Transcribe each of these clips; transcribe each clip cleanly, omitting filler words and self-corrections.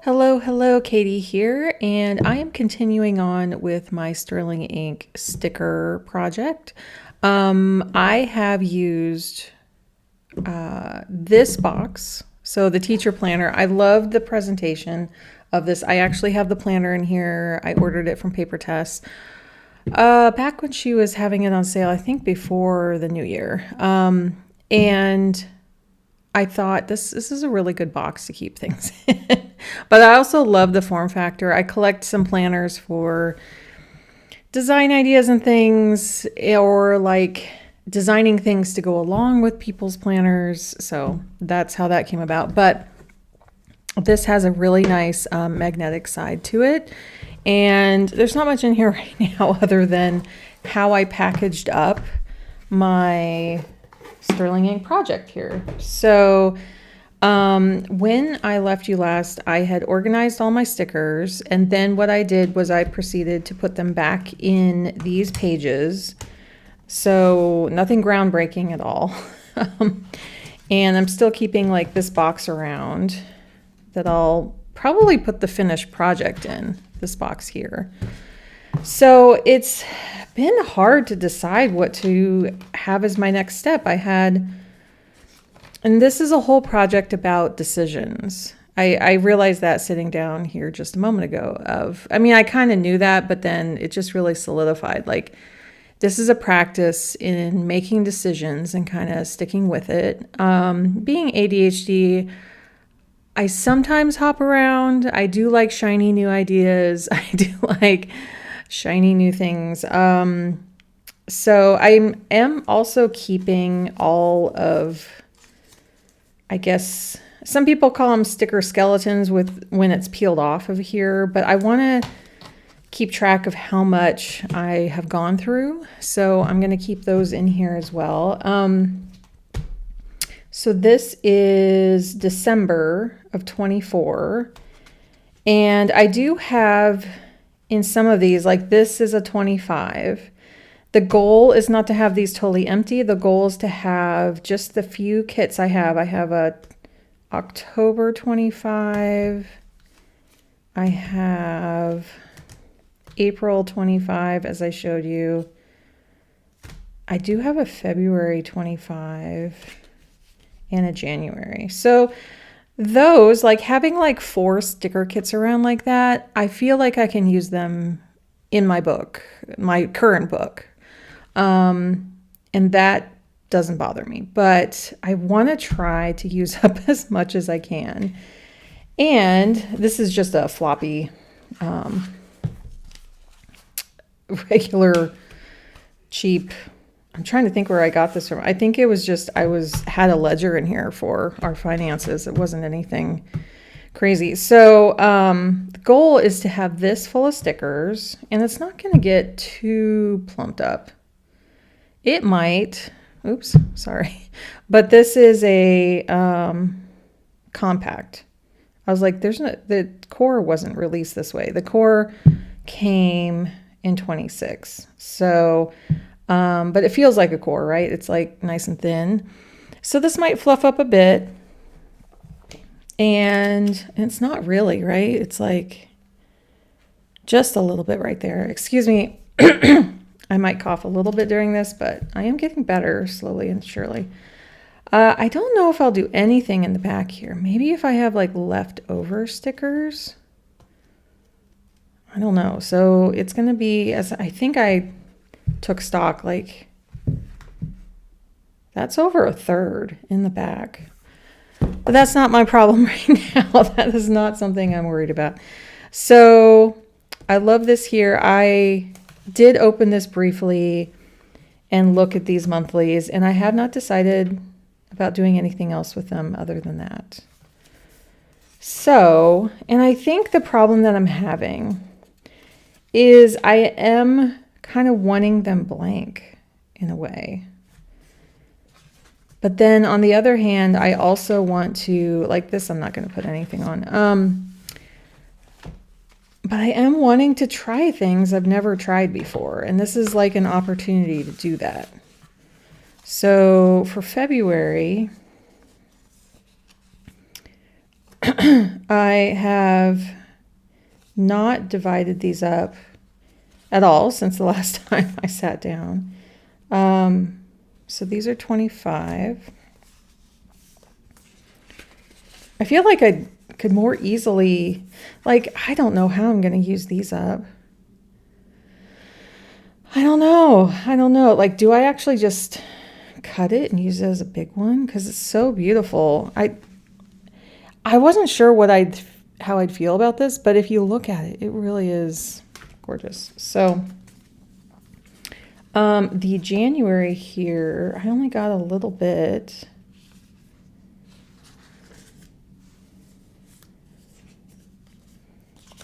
Hello, Katie here, and I am continuing on with my Sterling Ink sticker project. I have used this box, so the teacher planner. I love the presentation of this. I actually have the planner in here. I ordered it from Paper Test back when she was having it on sale, I think before the new year. And I thought this is a really good box to keep things in. But I also love the form factor. I collect some planners for design ideas and things, or like designing things to go along with people's planners. So that's how that came about. But this has a really nice magnetic side to it. And there's not much in here right now other than how I packaged up my Sterling Ink project here. So when I left you last, I had organized all my stickers, and then what I did was I proceeded to put them back in these pages. So nothing groundbreaking at all. And I'm still keeping like this box around that I'll probably put the finished project in, this box here. So it's been hard to decide what to have as my next step. And this is a whole project about decisions. I realized that sitting down here just a moment ago I kind of knew that, but then it just really solidified. Like, this is a practice in making decisions and kind of sticking with it. Being ADHD, I sometimes hop around. I do like shiny new ideas. I do like shiny new things. So I am also keeping all of, I guess, some people call them sticker skeletons when it's peeled off of here, but I want to keep track of how much I have gone through. So I'm going to keep those in here as well. So this is December of 24. And I do have in some of these, like this is a 25. The goal is not to have these totally empty. The goal is to have just the few kits I have. I have a October 25. I have April 25, as I showed you. I do have a February 25 and a January. So those, like having like 4 sticker kits around like that, I feel like I can use them in my book, my current book. And that doesn't bother me, but I want to try to use up as much as I can. And this is just a floppy, regular, cheap. I'm trying to think where I got this from. I think it was just, had a ledger in here for our finances. It wasn't anything crazy. So, the goal is to have this full of stickers, and it's not going to get too plumped up. It might, oops, sorry. But this is a compact. I was like, the core wasn't released this way. The core came in 26. So, but it feels like a core, right? It's like nice and thin. So this might fluff up a bit. And it's not really, right? It's like just a little bit right there. Excuse me. I might cough a little bit during this, but I am getting better slowly and surely. I don't know if I'll do anything in the back here. Maybe if I have like leftover stickers. I don't know. So it's going to be, as I think I took stock, like that's over a third in the back. But that's not my problem right now. That is not something I'm worried about. So I love this here. I did open this briefly and look at these monthlies, and I have not decided about doing anything else with them other than that. So, and I think the problem that I'm having is I am kind of wanting them blank in a way. But then on the other hand, I also want to, like this, I'm not going to put anything on. But I am wanting to try things I've never tried before. And this is like an opportunity to do that. So for February, I have not divided these up at all since the last time I sat down. So these are 25. I feel like I could more easily, like, I don't know how I'm going to use these up. I don't know. Like, do I actually just cut it and use it as a big one? Because it's so beautiful. I wasn't sure how I'd feel about this, but if you look at it, it really is gorgeous. So the January here, I only got a little bit.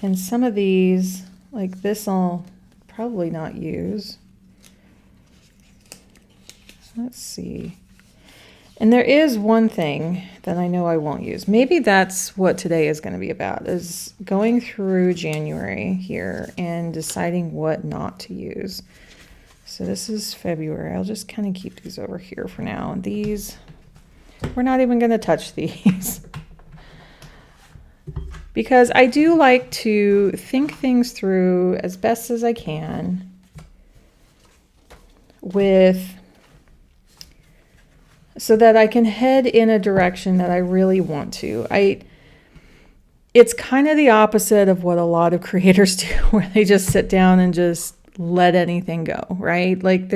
And some of these, like this, I'll probably not use. Let's see. And there is one thing that I know I won't use. Maybe that's what today is going to be about, is going through January here and deciding what not to use. So this is February. I'll just kind of keep these over here for now. And these, we're not even going to touch these. Because I do like to think things through as best as I can so that I can head in a direction that I really want to. It's kind of the opposite of what a lot of creators do, where they just sit down and just let anything go, right? Like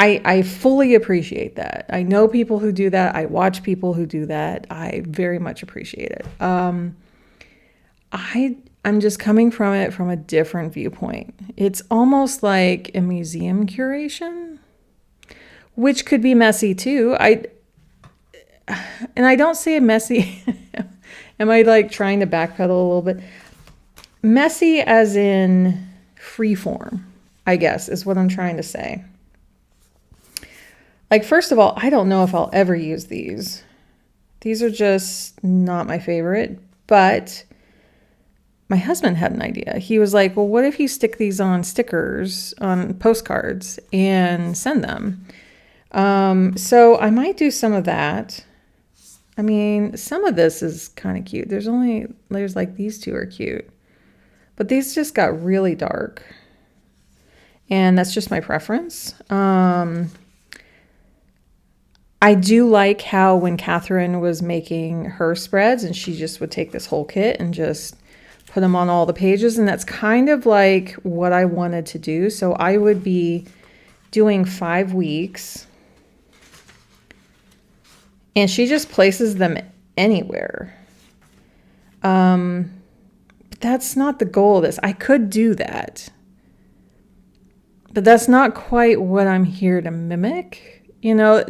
I fully appreciate that. I know people who do that. I watch people who do that. I very much appreciate it. I'm just coming from it from a different viewpoint. It's almost like a museum curation, which could be messy too. And I don't say messy. Am I like trying to backpedal a little bit? Messy as in free form, I guess, is what I'm trying to say. Like, first of all, I don't know if I'll ever use these. These are just not my favorite, but my husband had an idea. He was like, well, what if you stick these on stickers, on postcards, and send them? So I might do some of that. I mean, some of this is kind of cute. There's like these two are cute, but these just got really dark, and that's just my preference. I do like how when Catherine was making her spreads and she just would take this whole kit and just put them on all the pages, and that's kind of like what I wanted to do. So I would be doing 5 weeks, and she just places them anywhere. But that's not the goal of this. I could do that, but that's not quite what I'm here to mimic. You know,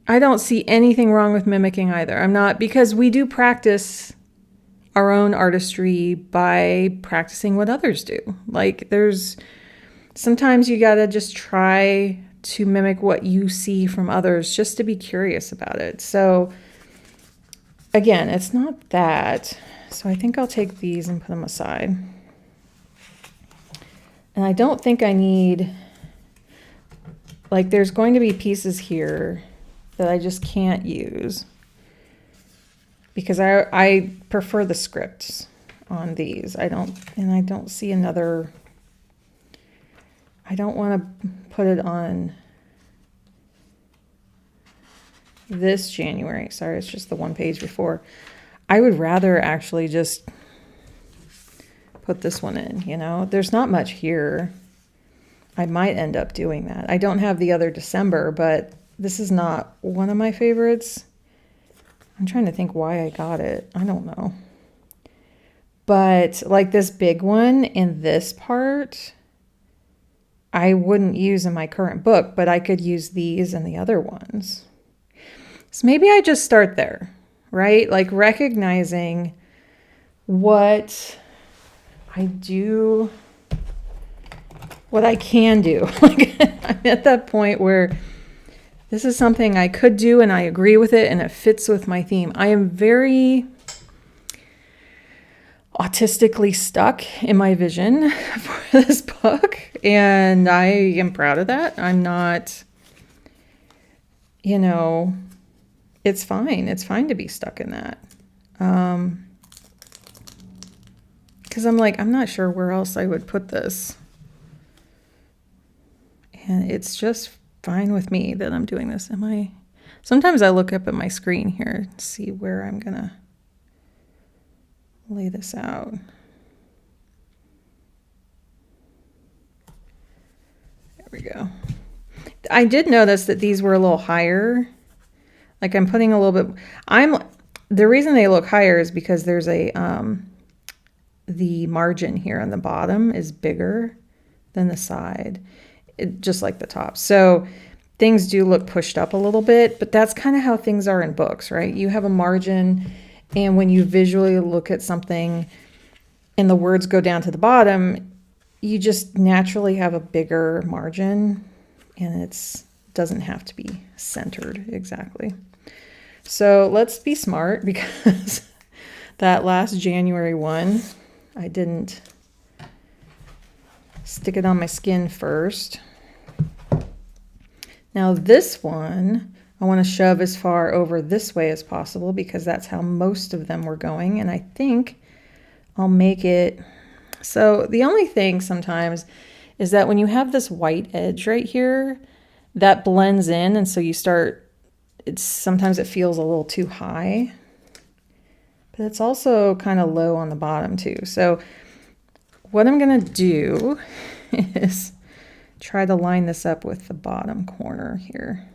I don't see anything wrong with mimicking either. I'm not, because we do practice our own artistry by practicing what others do. Like sometimes you gotta just try to mimic what you see from others just to be curious about it. So again, it's not that. So I think I'll take these and put them aside. And I don't think I need, like, there's going to be pieces here that I just can't use because I prefer the scripts on these. I don't see another. I don't want to put it on this January. Sorry, it's just the one page before. I would rather actually just put this one in, you know. There's not much here. I might end up doing that. I don't have the other December, but this is not one of my favorites. I'm trying to think why I got it. I don't know. But like this big one in this part, I wouldn't use in my current book, but I could use these and the other ones. So maybe I just start there, right? Like recognizing what I do, what I can do. Like I'm at that point where this is something I could do and I agree with it and it fits with my theme. I am very autistically stuck in my vision for this book, and I am proud of that. I'm not, it's fine. It's fine to be stuck in that. Because I'm like, I'm not sure where else I would put this. And it's just fine with me that I'm doing this. Sometimes I look up at my screen here and see where I'm gonna lay this out. There we go. I did notice that these were a little higher. Like I'm putting a little bit, the reason they look higher is because there's the margin here on the bottom is bigger than the side, just like the top. So things do look pushed up a little bit, but that's kind of how things are in books, right? You have a margin, and when you visually look at something and the words go down to the bottom, you just naturally have a bigger margin, and it doesn't have to be centered exactly. So let's be smart, because that last January one, I didn't stick it on my skin first. Now this one, I want to shove as far over this way as possible because that's how most of them were going. And I think I'll make it. So the only thing sometimes is that when you have this white edge right here, that blends in. And so sometimes it feels a little too high, but it's also kind of low on the bottom too. So what I'm going to do is try to line this up with the bottom corner here.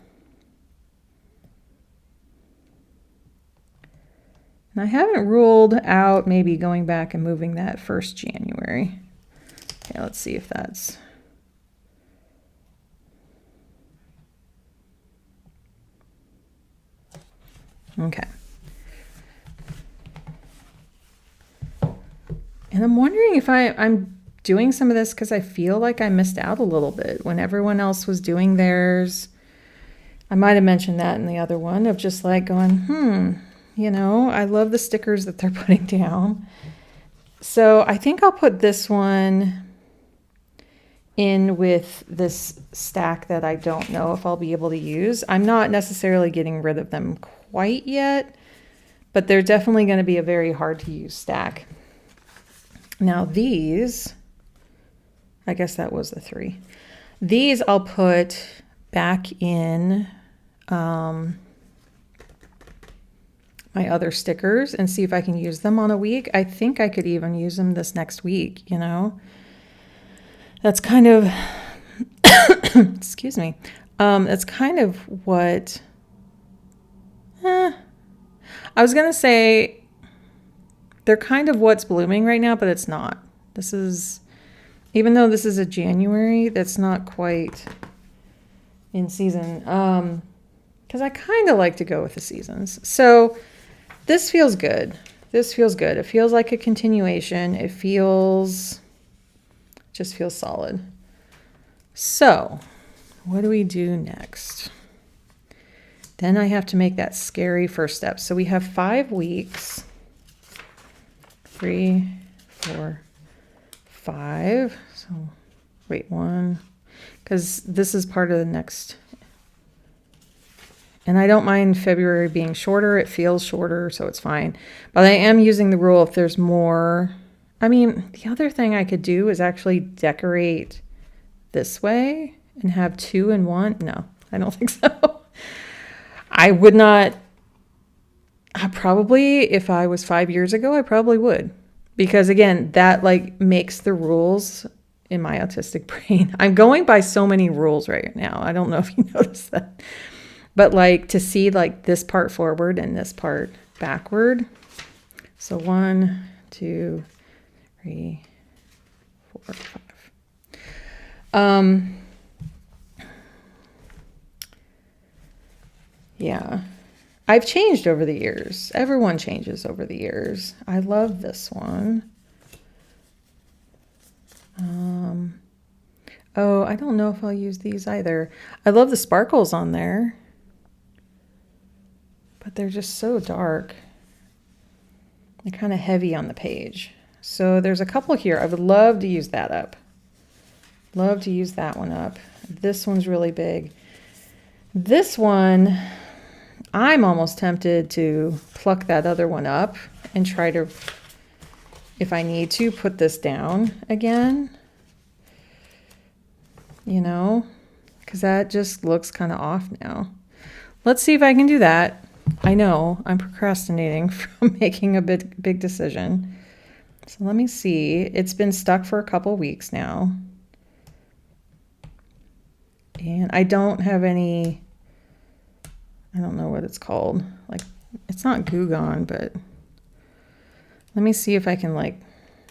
And I haven't ruled out maybe going back and moving that 1st January. Okay, let's see if that's... Okay. And I'm wondering if I'm doing some of this because I feel like I missed out a little bit when everyone else was doing theirs. I might have mentioned that in the other one of just like going, I love the stickers that they're putting down. So I think I'll put this one in with this stack that I don't know if I'll be able to use. I'm not necessarily getting rid of them quite yet, but they're definitely going to be a very hard to use stack. Now these, I guess that was the 3. These I'll put back in my other stickers and see if I can use them on a week. I think I could even use them this next week, That's kind of, excuse me, that's kind of what, I was going to say, they're kind of what's blooming right now, but it's not. This is, even though this is a January, that's not quite in season. Because I kind of like to go with the seasons. So this feels good. This feels good. It feels like a continuation. It just feels solid. So what do we do next? Then I have to make that scary first step. So we have 5 weeks. 3, 4, 5. So wait, 1, because this is part of the next. And I don't mind February being shorter. It feels shorter, so it's fine. But I am using the rule if there's more. I mean, the other thing I could do is actually decorate this way and have 2 in 1. No, I don't think so. I would not. Probably, if I was 5 years ago, I probably would. Because again, that makes the rules in my autistic brain. I'm going by so many rules right now. I don't know if you noticed that. But to see this part forward and this part backward. So 1, 2, 3, 4, 5. Yeah. I've changed over the years. Everyone changes over the years. I love this one. Oh, I don't know if I'll use these either. I love the sparkles on there, but they're just so dark. They're kind of heavy on the page. So there's a couple here. I would love to use that up. Love to use that one up. This one's really big. This one, I'm almost tempted to pluck that other one up and try to, if I need to, put this down again, you know, because that just looks kind of off now. Let's see if I can do that. I know I'm procrastinating from making a big decision. So let me see. It's been stuck for a couple weeks now. And I don't have any, I don't know what it's called. Like, it's not Goo Gone, but let me see if I can like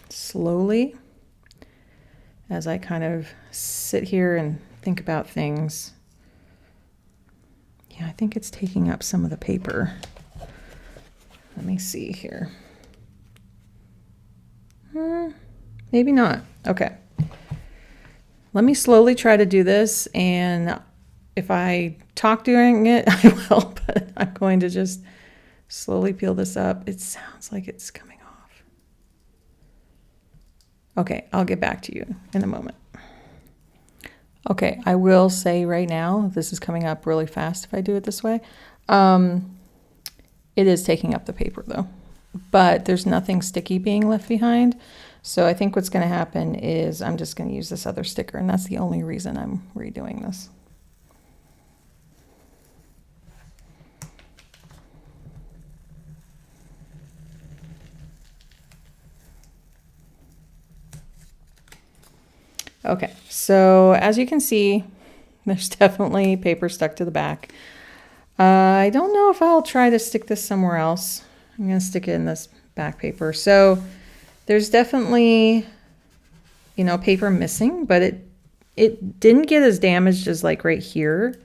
slowly, as I kind of sit here and think about things. Yeah, I think it's taking up some of the paper. Let me see here. Maybe not. Okay. Let me slowly try to do this, and if I talk during it, I will, but I'm going to just slowly peel this up. It sounds like it's coming off. Okay, I'll get back to you in a moment. Okay, I will say right now, this is coming up really fast if I do it this way. It is taking up the paper though, but there's nothing sticky being left behind. So I think what's going to happen is I'm just going to use this other sticker, and that's the only reason I'm redoing this. Okay, so as you can see, there's definitely paper stuck to the back. I don't know if I'll try to stick this somewhere else. I'm going to stick it in this back paper. So there's definitely, you know, paper missing, but it didn't get as damaged as like right here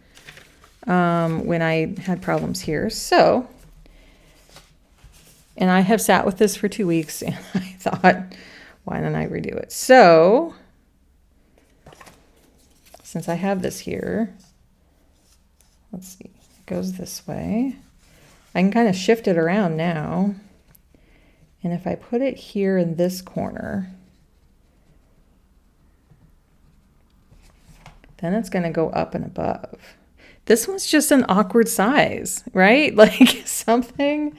when I had problems here. So, and I have sat with this for 2 weeks, and I thought, why don't I redo it? So, since I have this here, let's see, it goes this way. I can kind of shift it around now. And if I put it here in this corner, then it's going to go up and above. This one's just an awkward size, right? Like something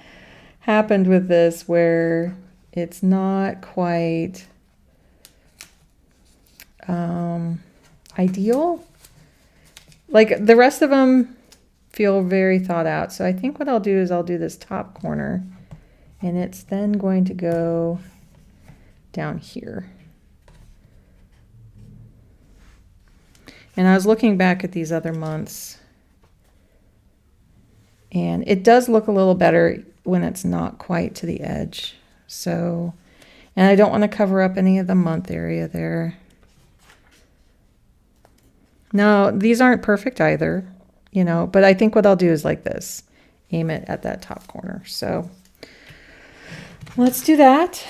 happened with this where it's not quite ideal. Like the rest of them feel very thought out. So I think what I'll do is I'll do this top corner, and it's then going to go down here. And I was looking back at these other months, and it does look a little better when it's not quite to the edge. So, and I don't want to cover up any of the month area there. No, these aren't perfect either, you know, but I think what I'll do is like this, aim it at that top corner. So let's do that.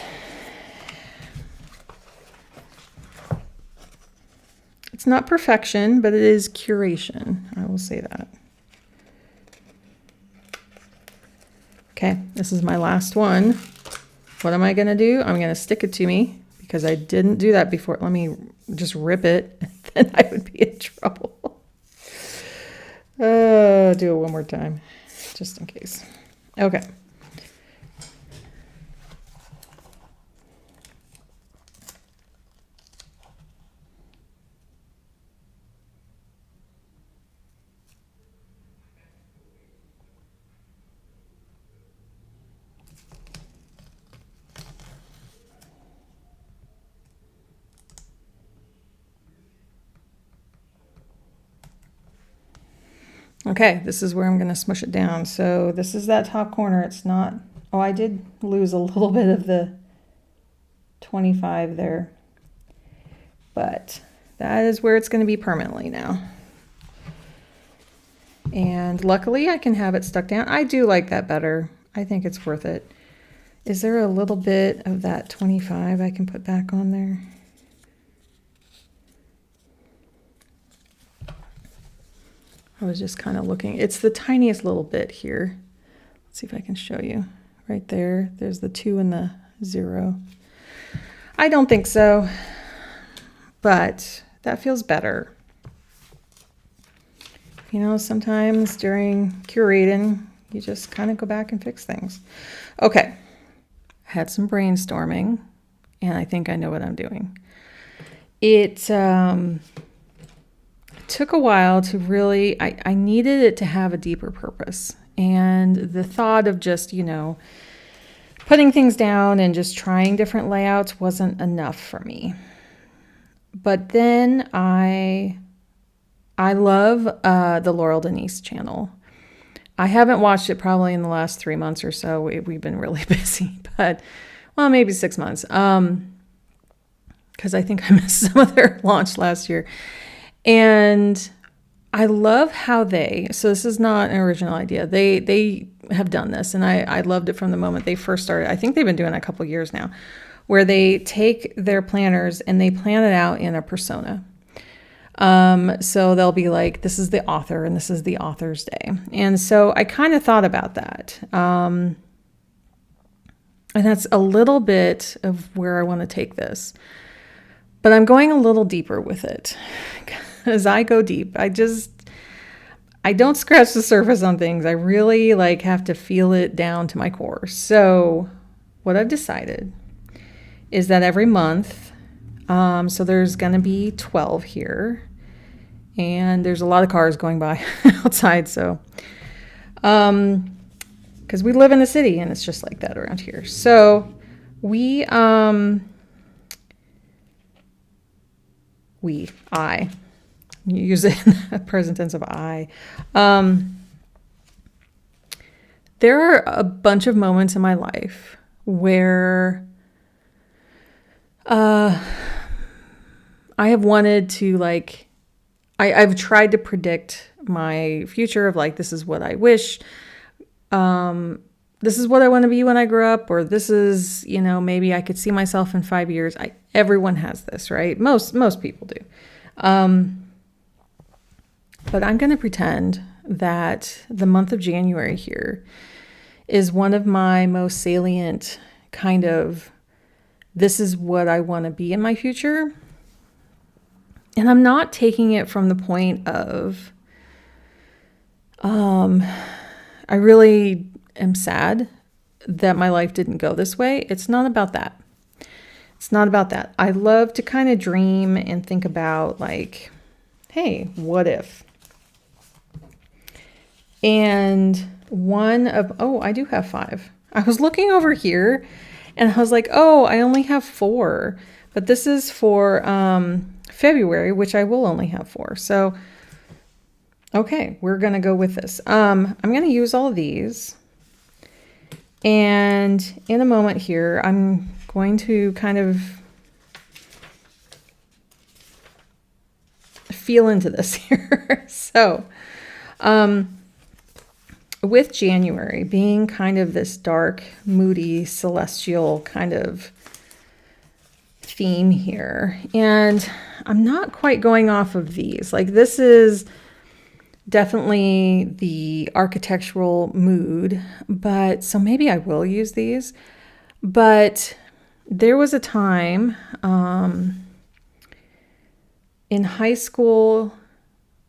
It's not perfection, but it is curation. I will say that. Okay, this is my last one. What am I going to do? I'm going to stick it to me because I didn't do that before. Let me just rip it, and then I would be in trouble. Do it one more time, just in case. Okay. Okay, this is where I'm going to smush it down. So this is that top corner. It's not, oh, I did lose a little bit of the 25 there, but that is where it's going to be permanently now. And luckily I can have it stuck down. I do like that better. I think it's worth it. Is there a little bit of that 25 I can put back on there? I was just kind of looking. It's the tiniest little bit here. Let's see if I can show you. Right there. There's the 2 and the 0. I don't think so, but that feels better. You know, sometimes during curating, You just kind of go back and fix things. Okay. Had some brainstorming, and I think I know what I'm doing. It took a while to really, I needed it to have a deeper purpose. And the thought of just, putting things down and just trying different layouts wasn't enough for me. But then I love the Laurel Denise channel. I haven't watched it probably in the last 3 months or so. We've been really busy, but maybe 6 months. Because I think I missed some of their launch last year. And I love how so this is not an original idea. They have done this, and I loved it from the moment they first started. I think they've been doing it a couple years now, where they take their planners and they plan it out in a persona. So they'll be like, this is the author and this is the author's day. And so I kind of thought about that. And that's a little bit of where I want to take this. But I'm going a little deeper with it. As I go deep, I don't scratch the surface on things. I really have to feel it down to my core. So what I've decided is that every month, so there's going to be 12 here, and there's a lot of cars going by outside. So, because we live in the city and it's just like that around here. So I use it in the present tense of I. There are a bunch of moments in my life where I have wanted to I've tried to predict my future of this is what I wish. This is what I want to be when I grow up, or this is, maybe I could see myself in 5 years. Everyone has this, right? Most people do. But I'm going to pretend that the month of January here is one of my most salient kind of, this is what I want to be in my future. And I'm not taking it from the point of, I really am sad that my life didn't go this way. It's not about that. It's not about that. I love to kind of dream and think about hey, what if? And I do have 5. I was looking over here and I was like, I only have 4, but this is for February, which I will only have 4. So, okay, we're going to go with this. I'm going to use all of these. And in a moment here, I'm going to kind of feel into this here. So, with January being kind of this dark, moody, celestial kind of theme here, and I'm not quite going off of these. This is definitely the architectural mood, but so maybe I will use these. But there was a time in high school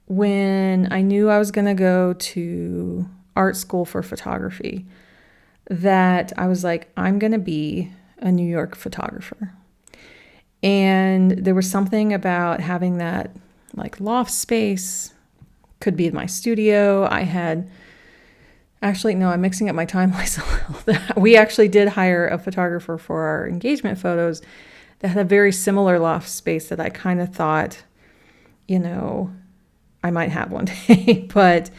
when I knew I was going to go to art school for photography that I was like, I'm going to be a New York photographer. And there was something about having that loft space, could be my studio. I had I'm mixing up my timelines a little. We actually did hire a photographer for our engagement photos that had a very similar loft space that I kind of thought, I might have one day. But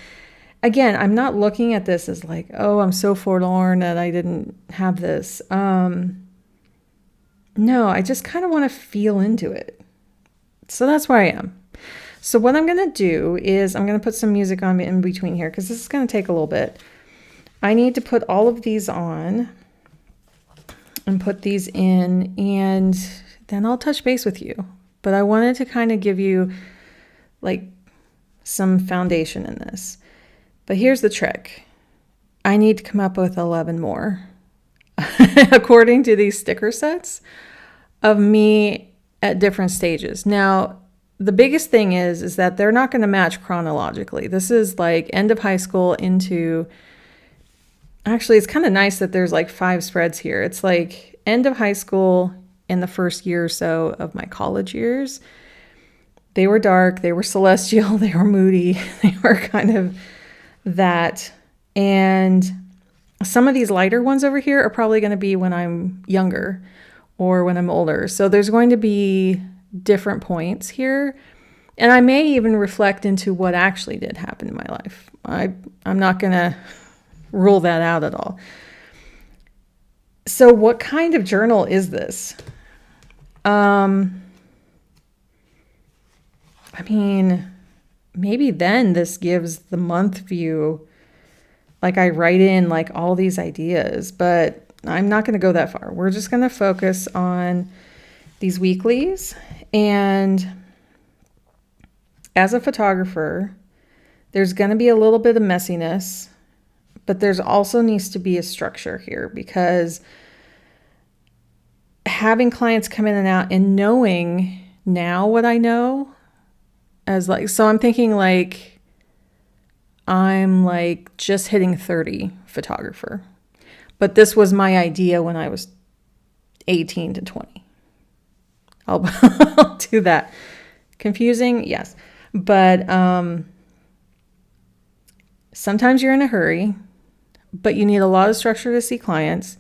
again, I'm not looking at this as I'm so forlorn that I didn't have this. No, I just kind of want to feel into it. So that's where I am. So what I'm going to do is I'm going to put some music on in between here because this is going to take a little bit. I need to put all of these on and put these in, and then I'll touch base with you. But I wanted to kind of give you some foundation in this. But here's the trick. I need to come up with 11 more according to these sticker sets of me at different stages. Now, the biggest thing is that they're not going to match chronologically. This is end of high school into Actually, it's kind of nice that there's like 5 spreads here. It's like end of high school and the first year or so of my college years. They were dark, they were celestial, they were moody, they were kind of that. And some of these lighter ones over here are probably going to be when I'm younger or when I'm older. So there's going to be different points here. And I may even reflect into what actually did happen in my life. I'm not going to rule that out at all. So what kind of journal is this? I mean, maybe then this gives the month view. Like I write in like all these ideas, but I'm not going to go that far. We're just going to focus on these weeklies. And as a photographer, there's going to be a little bit of messiness, but there's also needs to be a structure here, because having clients come in and out and knowing now what I know as like, so I'm thinking like, I'm like just hitting 30 photographer, but this was my idea when I was 18 to 20. I'll do that. Confusing? Yes. But sometimes you're in a hurry, but you need a lot of structure to see clients.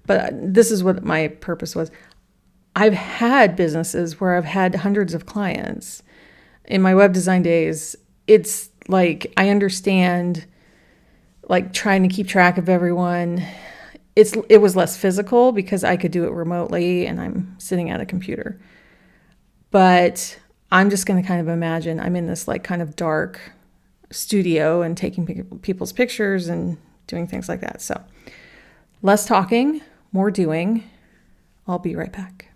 But this is what my purpose was. I've had businesses where I've had hundreds of clients. In my web design days, it's like I understand like trying to keep track of everyone. It was less physical because I could do it remotely and I'm sitting at a computer. But I'm just going to kind of imagine I'm in this like kind of dark studio and taking people's pictures and doing things like that. So less talking, more doing. I'll be right back.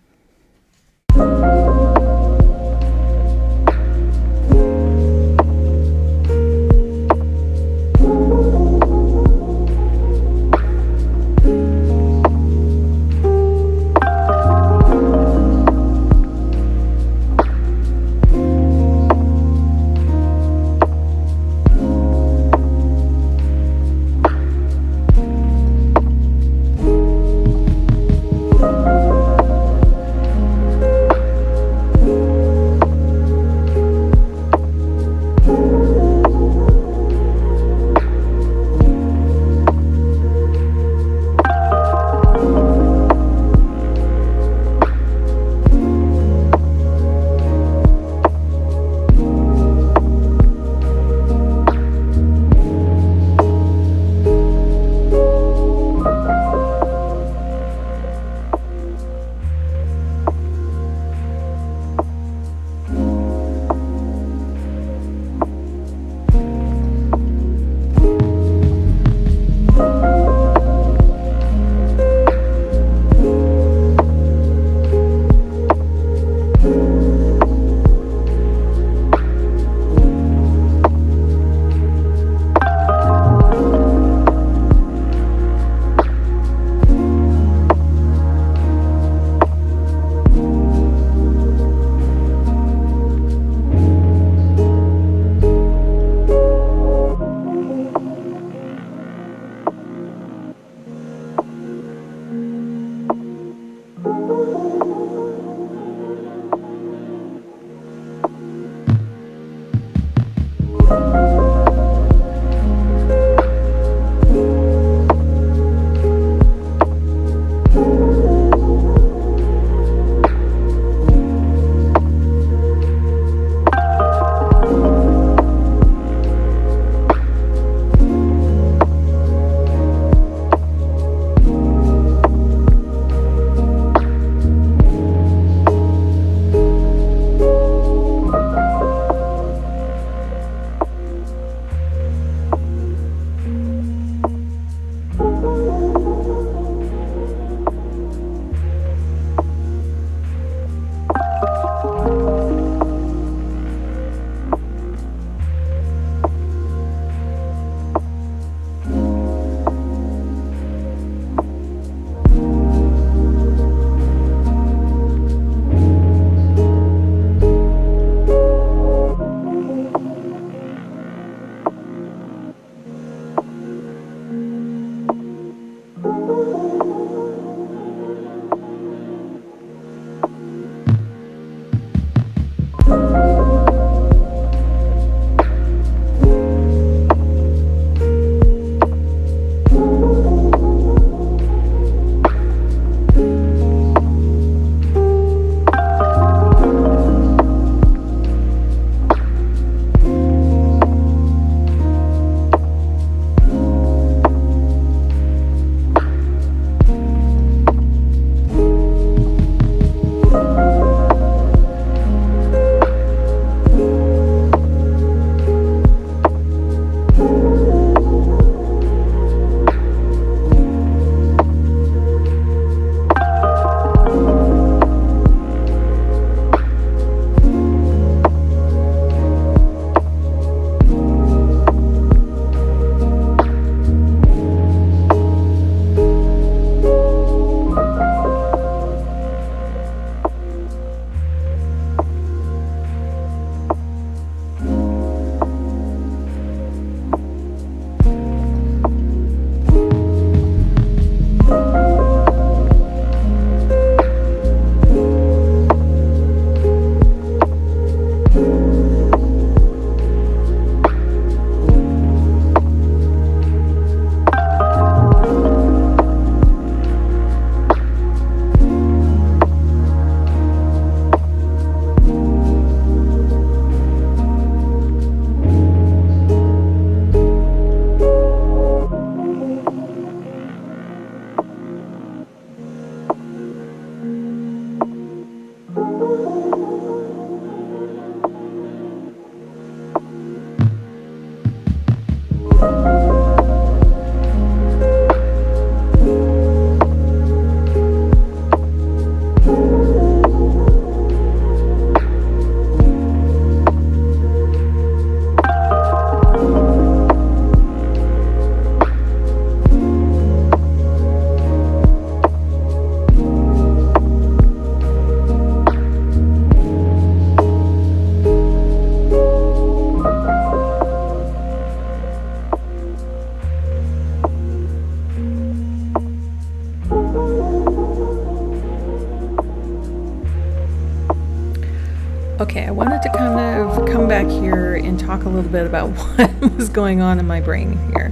Okay, I wanted to kind of come back here and talk a little bit about what was going on in my brain here.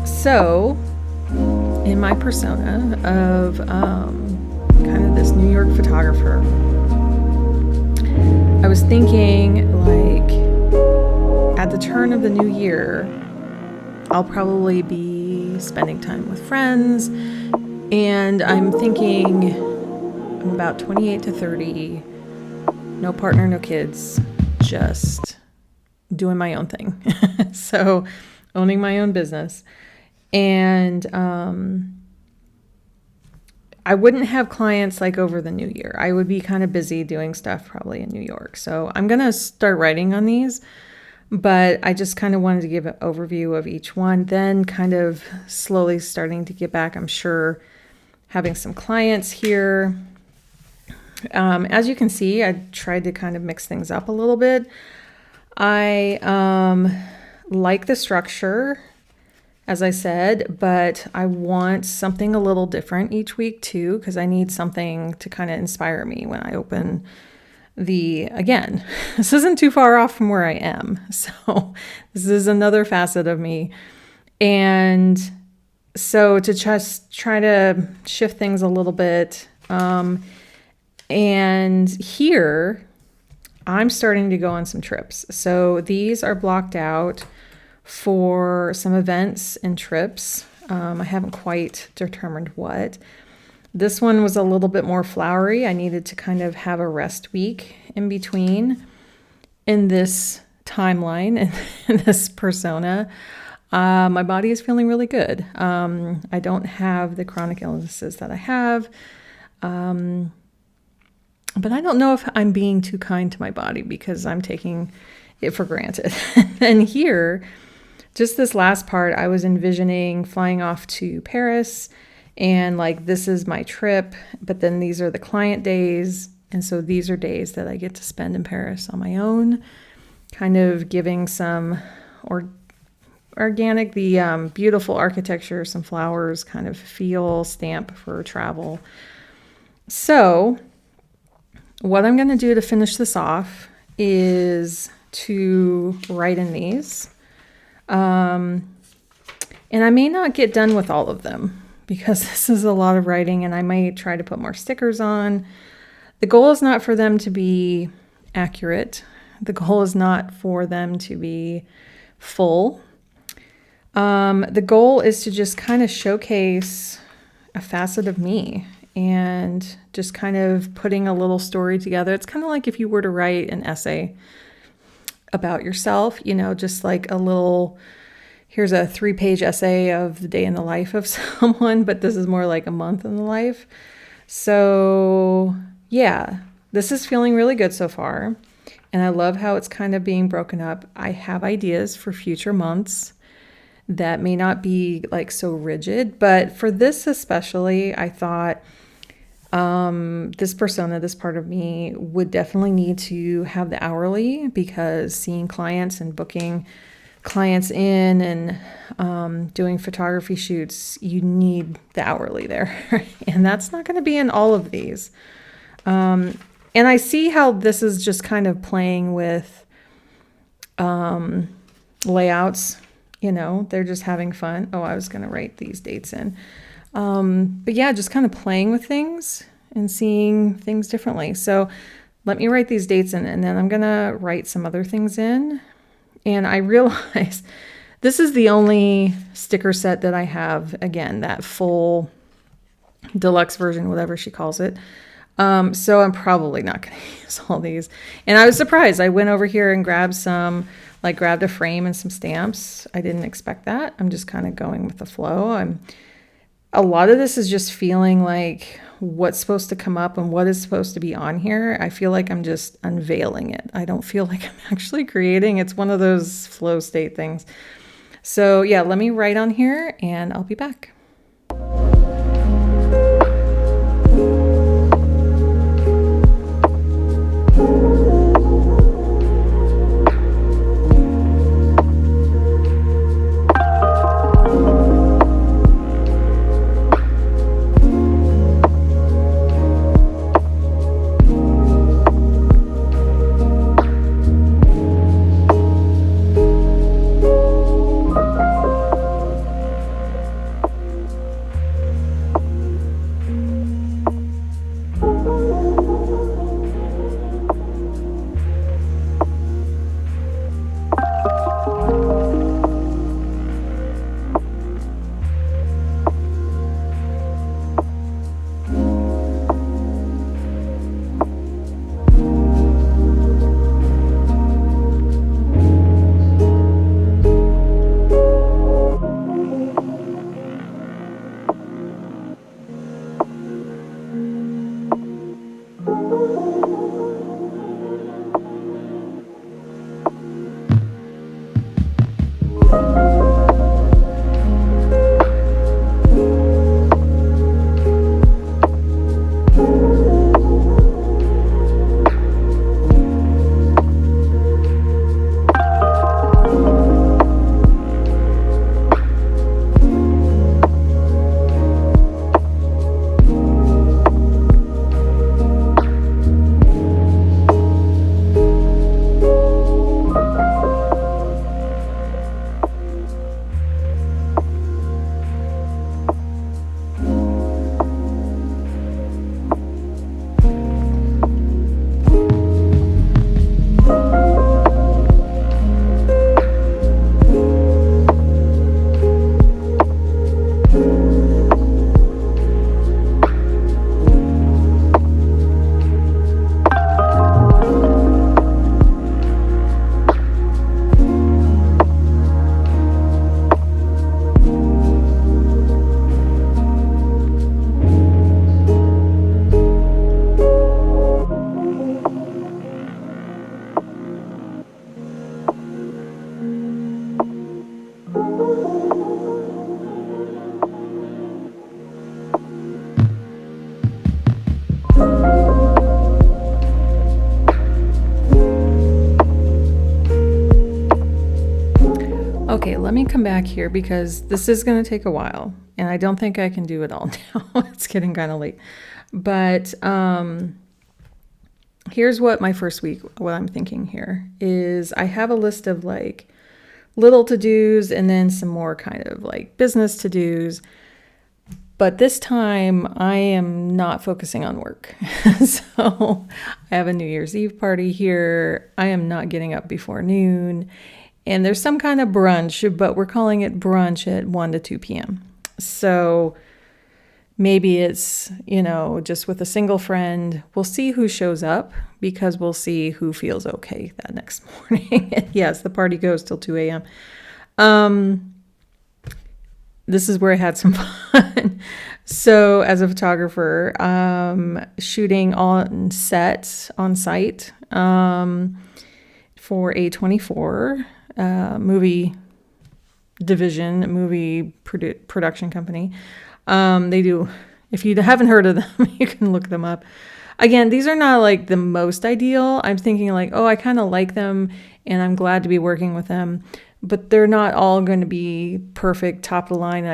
So, in my persona of kind of this New York photographer, I was thinking, like, at the turn of the new year, I'll probably be spending time with friends, and I'm thinking I'm about 28 to 30, no partner, no kids, just doing my own thing. So, owning my own business. And I wouldn't have clients like over the new year. I would be kind of busy doing stuff probably in New York. So I'm going to start writing on these, but I just kind of wanted to give an overview of each one, then kind of slowly starting to get back, I'm sure, having some clients here. As you can see, I tried to kind of mix things up a little bit. I like the structure, as I said, but I want something a little different each week too, because I need something to kind of inspire me when I open again, this isn't too far off from where I am. So this is another facet of me. And so to just try to shift things a little bit, and here, I'm starting to go on some trips. So these are blocked out for some events and trips. I haven't quite determined what. This one was a little bit more flowery. I needed to kind of have a rest week in between in this timeline, in this persona. My body is feeling really good. I don't have the chronic illnesses that I have. But I don't know if I'm being too kind to my body because I'm taking it for granted. And here, just this last part, I was envisioning flying off to Paris and like, this is my trip, but then these are the client days. And so these are days that I get to spend in Paris on my own, kind of giving some organic, the beautiful architecture, some flowers, kind of feel stamp for travel. So what I'm going to do to finish this off is to write in these. And I may not get done with all of them because this is a lot of writing, and I might try to put more stickers on. The goal is not for them to be accurate. The goal is not for them to be full. The goal is to just kind of showcase a facet of me and just kind of putting a little story together. It's kind of like if you were to write an essay about yourself, just like a little, here's a 3-page essay of the day in the life of someone, but this is more like a month in the life. So yeah, this is feeling really good so far. And I love how it's kind of being broken up. I have ideas for future months that may not be like so rigid, but for this especially, I thought this persona, this part of me would definitely need to have the hourly, because seeing clients and booking clients in and doing photography shoots, you need the hourly there. And that's not going to be in all of these. And I see how this is just kind of playing with layouts. They're just having fun. Oh, I was going to write these dates in. But yeah, just kind of playing with things and seeing things differently. So let me write these dates in, and then I'm going to write some other things in. And I realize this is the only sticker set that I have, again, that full deluxe version, whatever she calls it. So I'm probably not going to use all these. And I was surprised. I went over here and grabbed a frame and some stamps. I didn't expect that. I'm just kind of going with the flow. A lot of this is just feeling like what's supposed to come up and what is supposed to be on here. I feel like I'm just unveiling it. I don't feel like I'm actually creating. It's one of those flow state things. So yeah, let me write on here and I'll be back. come back here because this is going to take a while, and I don't think I can do it all now. It's getting kind of late. But here's what my first week, what I'm thinking here is I have a list of like little to-dos and then some more kind of like business to-dos. But this time I am not focusing on work. So I have a New Year's Eve party here. I am not getting up before noon. And there's some kind of brunch, but we're calling it brunch at 1 to 2 p.m. So maybe it's, just with a single friend. We'll see who shows up because we'll see who feels okay that next morning. Yes, the party goes till 2 a.m. This is where I had some fun. So as a photographer, shooting on set, on site, for A24 movie division, production company. They do, if you haven't heard of them, you can look them up. Again, these are not like the most ideal. I'm thinking like, I kind of like them and I'm glad to be working with them, but they're not all going to be perfect top of the line.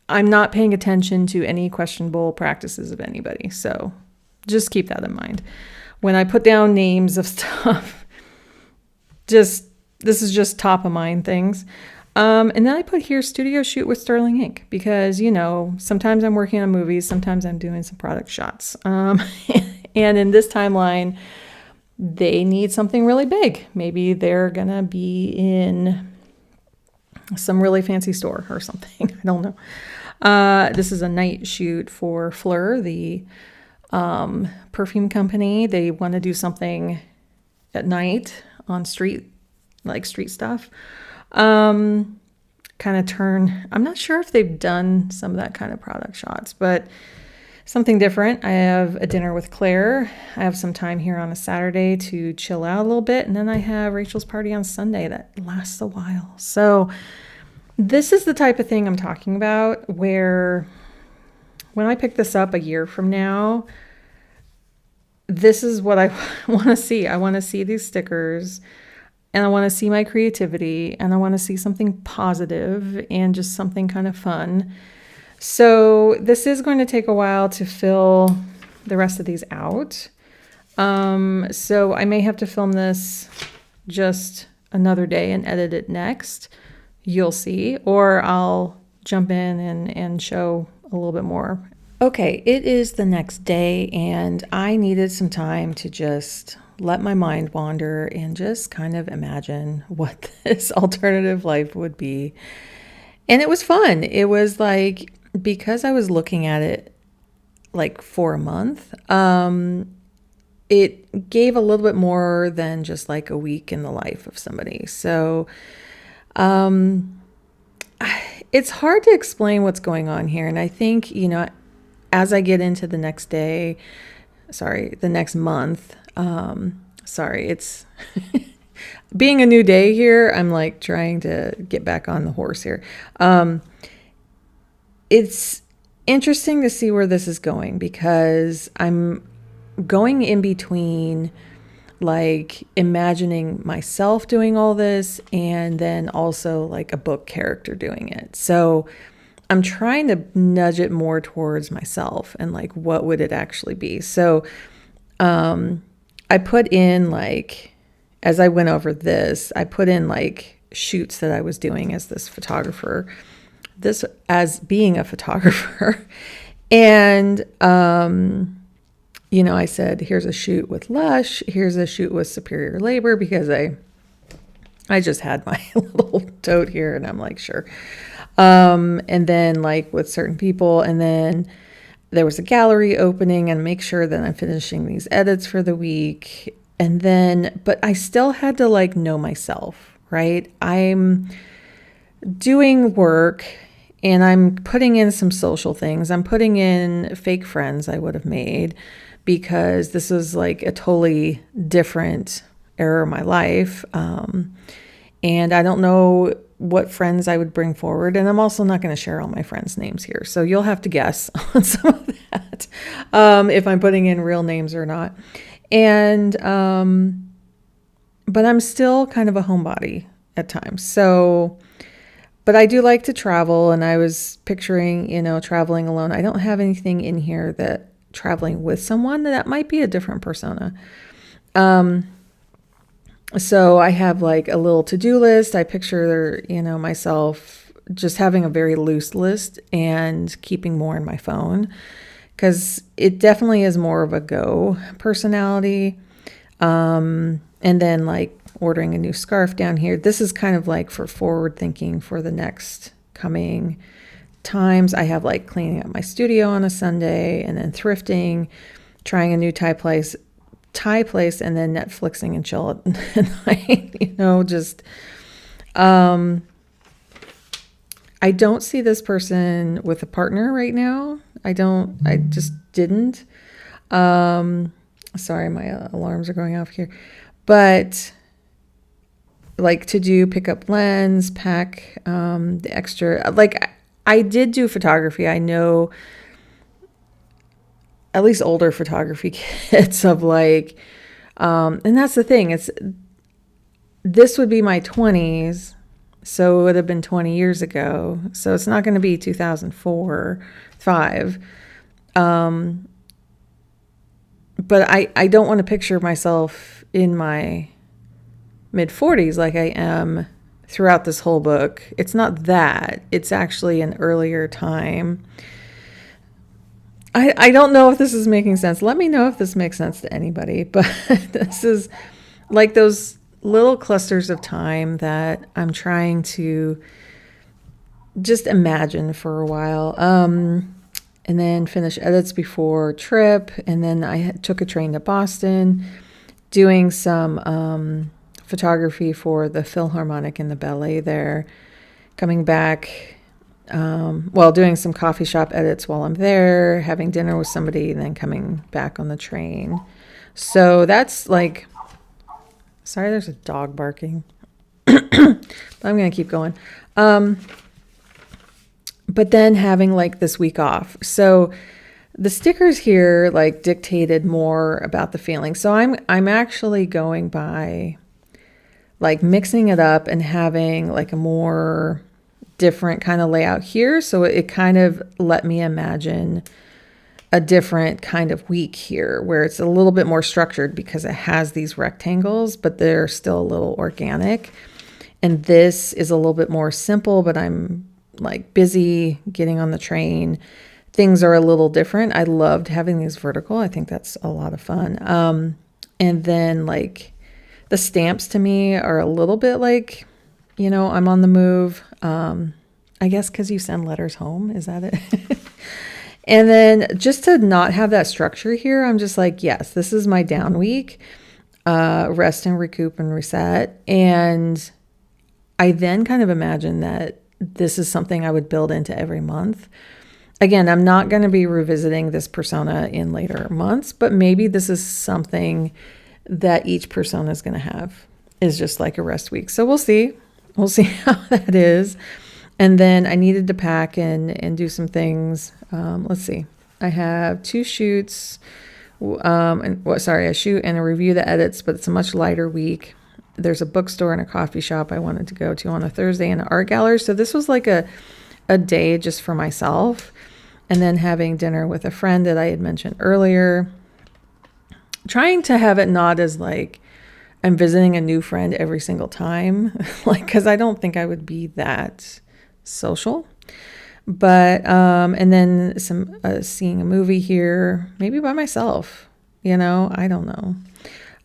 I'm not paying attention to any questionable practices of anybody. So just keep that in mind. When I put down names of stuff, this is just top of mind things. And then I put here studio shoot with Sterling Inc. because, sometimes I'm working on movies, sometimes I'm doing some product shots. And in this timeline, they need something really big. Maybe they're going to be in some really fancy store or something. I don't know. This is a night shoot for Fleur, the perfume company. They want to do something at night on street stuff. I'm not sure if they've done some of that kind of product shots, but something different. I have a dinner with Claire. I have some time here on a Saturday to chill out a little bit. And then I have Rachel's party on Sunday that lasts a while. So this is the type of thing I'm talking about where when I pick this up a year from now, this is what I want to see. I want to see these stickers and I want to see my creativity and I want to see something positive and just something kind of fun. So this is going to take a while to fill the rest of these out. So I may have to film this just another day and edit it next. You'll see, or I'll jump in and show a little bit more. Okay, it is the next day and I needed some time to just let my mind wander and just kind of imagine what this alternative life would be. And it was fun. It was like, because I was looking at it like for a month, it gave a little bit more than just like a week in the life of somebody. So it's hard to explain what's going on here. And I think, as I get into the next month, it's being a new day here. I'm like trying to get back on the horse here. It's interesting to see where this is going because I'm going in between like imagining myself doing all this and then also like a book character doing it. So I'm trying to nudge it more towards myself and like, what would it actually be? So, I put in like, as I went over this, I put in like shoots that I was doing as this photographer, as being a photographer. And, I said, here's a shoot with Lush. Here's a shoot with Superior Labor because I just had my little tote here and I'm like, sure. And then like with certain people, and then there was a gallery opening and make sure that I'm finishing these edits for the week. And then, but I still had to like know myself, right? I'm doing work and I'm putting in some social things. I'm putting in fake friends I would have made because this was like a totally different era of my life. And I don't know what friends I would bring forward. And I'm also not going to share all my friends' names here. So you'll have to guess on some of that, if I'm putting in real names or not. And, but I'm still kind of a homebody. at times. So, but I do like to travel, and I was picturing, traveling alone. I don't have anything in here that traveling with someone, that might be a different persona. So I have like a little to-do list. I picture, myself just having a very loose list and keeping more in my phone, because it definitely is more of a go personality. And then like ordering a new scarf down here. This is kind of like for forward thinking for the next coming times. I have like cleaning up my studio on a Sunday, and then thrifting, trying a new Thai place, and then Netflixing and chill at night, just, I don't see this person with a partner right now. I just didn't. Sorry, my alarms are going off here. But like to do pickup lens, pack, the extra, like I did do photography. I know at least older photography kits of like, and that's the thing. This would be my 20s. So it would have been 20 years ago. So it's not going to be 2004, 5. But I don't want to picture myself in my mid 40s like I am throughout this whole book. It's not that. It's actually an earlier time. I don't know if this is making sense. Let me know if this makes sense to anybody. But this is like those little clusters of time that I'm trying to just imagine for a while. And then finish edits before trip. And then I took a train to Boston, doing some photography for the Philharmonic in the ballet there. Coming back, doing some coffee shop edits while I'm there, having dinner with somebody, and then coming back on the train. So that's like, sorry, there's a dog barking. But I'm going to keep going. But then having like this week off. So the stickers here like dictated more about the feeling. So I'm actually going by like mixing it up and having like a more different kind of layout here. So it kind of let me imagine a different kind of week here where it's a little bit more structured because it has these rectangles, but they're still a little organic. And this is a little bit more simple, but I'm like busy getting on the train. Things are a little different. I loved having these vertical. I think that's a lot of fun. And then like the stamps to me are a little bit like, I'm on the move. I guess because you send letters home. Is that it? And then just to not have that structure here, I'm just like, yes, this is my down week. Rest and recoup and reset. And I then kind of imagine that this is something I would build into every month. Again, I'm not going to be revisiting this persona in later months, but maybe this is something that each persona is going to have, is just like a rest week. So we'll see. We'll see how that is. And then I needed to pack and do some things. Let's see. I have 2 shoots. A shoot and a review the edits, but it's a much lighter week. There's a bookstore and a coffee shop I wanted to go to on a Thursday and an art gallery. So this was like a day just for myself. And then having dinner with a friend that I had mentioned earlier. Trying to have it not as like I'm visiting a new friend every single time. Like, because I don't think I would be that social. But, and then some seeing a movie here, maybe by myself. I don't know.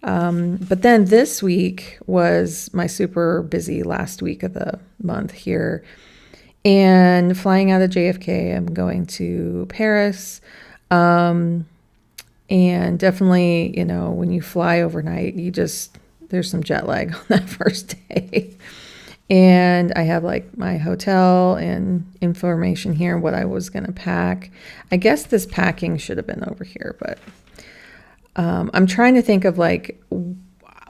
But then this week was my super busy last week of the month here, and flying out of JFK, I'm going to Paris. And definitely, when you fly overnight, there's some jet lag on that first day. And I have like my hotel and information here, what I was going to pack. I guess this packing should have been over here, but I'm trying to think of like,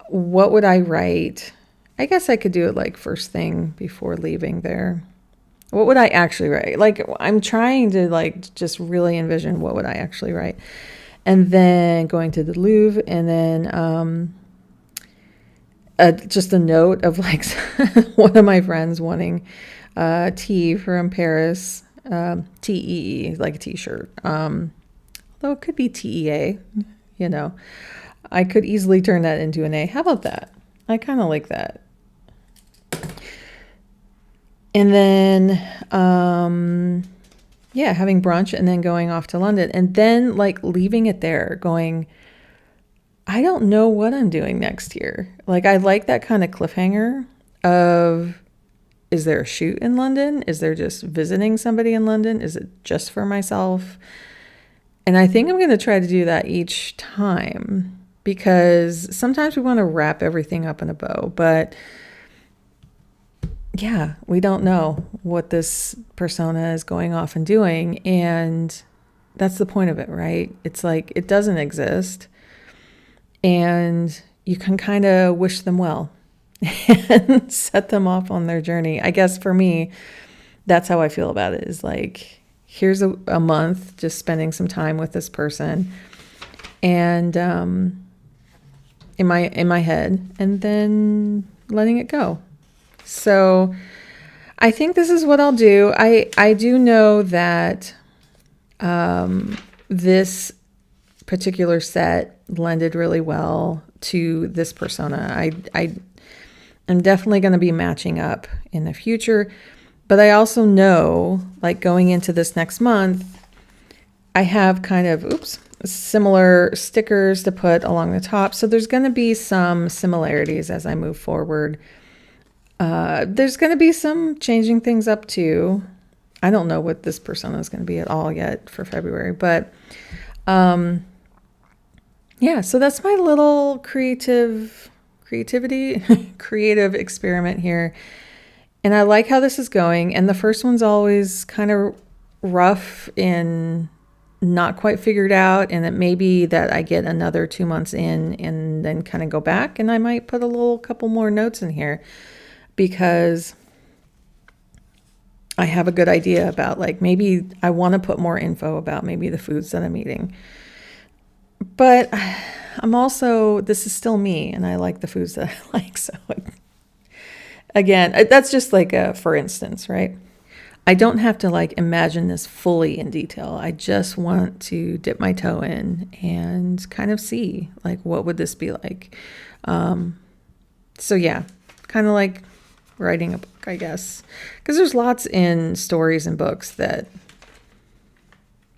what would I write? I guess I could do it like first thing before leaving there. What would I actually write? Like, I'm trying to like just really envision what would I actually write. And then going to the Louvre, and then just a note of like one of my friends wanting tea from Paris, TEE, like a t-shirt. Though it could be TEA, you know. I could easily turn that into an A. How about that? I kind of like that. And then, yeah, having brunch and then going off to London and then like leaving it there going, I don't know what I'm doing next year. Like, I like that kind of cliffhanger of, is there a shoot in London? Is there just visiting somebody in London? Is it just for myself? And I think I'm going to try to do that each time because sometimes we want to wrap everything up in a bow, but yeah, we don't know what this persona is going off and doing. And that's the point of it, right? It's like, it doesn't exist. And you can kind of wish them well and set them off on their journey. I guess for me, that's how I feel about it, is like, here's a month just spending some time with this person and in my head, and then letting it go. So I think this is what I'll do. I do know that this particular set blended really well to this persona. I'm definitely going to be matching up in the future, but I also know, like, going into this next month, I have kind of, similar stickers to put along the top. So there's going to be some similarities as I move forward. There's going to be some changing things up too. I don't know what this persona is going to be at all yet for February, but yeah, so that's my little creative experiment here. And I like how this is going. And the first one's always kind of rough and not quite figured out. And it may be that I get another 2 months in and then kind of go back, and I might put couple more notes in here because I have a good idea about, like, maybe I want to put more info about maybe the foods that I'm eating. But I'm also, this is still me, and I like the foods that I like. So again, that's just like a for instance, right? I don't have to like imagine this fully in detail. I just want to dip my toe in and kind of see, like, what would this be like? So yeah, kind of like writing a book, I guess, because there's lots in stories and books that,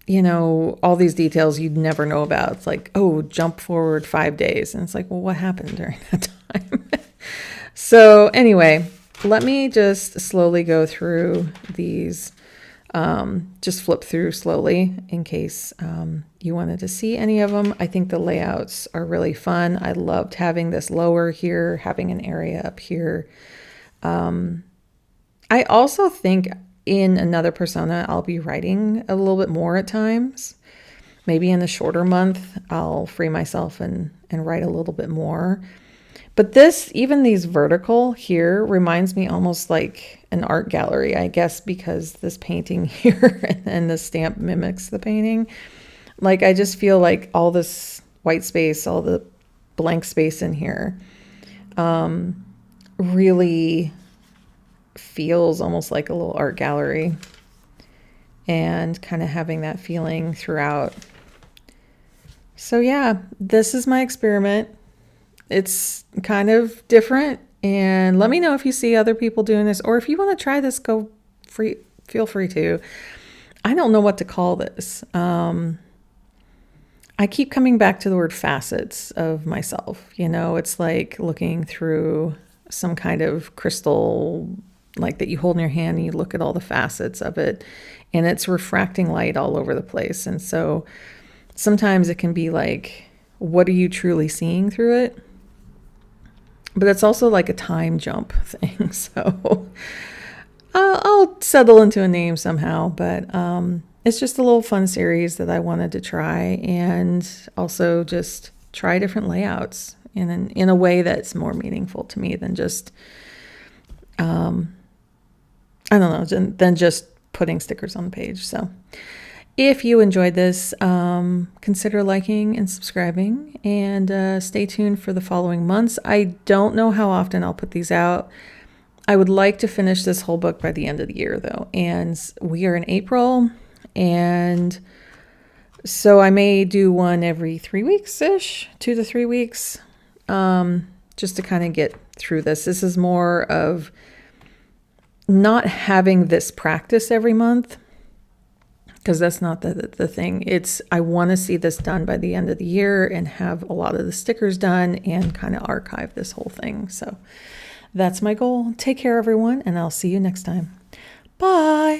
you know, all these details you'd never know about. It's like, oh, jump forward 5 days. And it's like, well, what happened during that time? So anyway, let me just slowly go through these, just flip through slowly in case you wanted to see any of them. I think the layouts are really fun. I loved having this lower here, having an area up here. I also think in another persona, I'll be writing a little bit more at times. Maybe in the shorter month, I'll free myself and write a little bit more. But this, even these vertical here, reminds me almost like an art gallery, I guess, because this painting here and the stamp mimics the painting. Like, I just feel like all this white space, all the blank space in here, really feels almost like a little art gallery, and kind of having that feeling throughout. So yeah, this is my experiment. It's kind of different, and let me know if you see other people doing this, or if you want to try this, feel free to. I don't know what to call this. I keep coming back to the word facets of myself. You know, it's like looking through some kind of crystal, like that you hold in your hand, and you look at all the facets of it, and it's refracting light all over the place. And so sometimes it can be like, what are you truly seeing through it? But it's also like a time jump thing. So I'll settle into a name somehow, but it's just a little fun series that I wanted to try, and also just try different layouts in a way that's more meaningful to me than just, I don't know, than just putting stickers on the page. So If you enjoyed this, consider liking and subscribing, and stay tuned for the following months. I don't know how often I'll put these out. I would like to finish this whole book by the end of the year, though, and we are in April, and so I may do one every 3 weeks-ish, 2 to 3 weeks, just to kind of get through this. This is more of not having this practice every month, because that's not the thing. It's I want to see this done by the end of the year and have a lot of the stickers done and kind of archive this whole thing. So that's my goal. Take care, everyone, and I'll see you next time. Bye.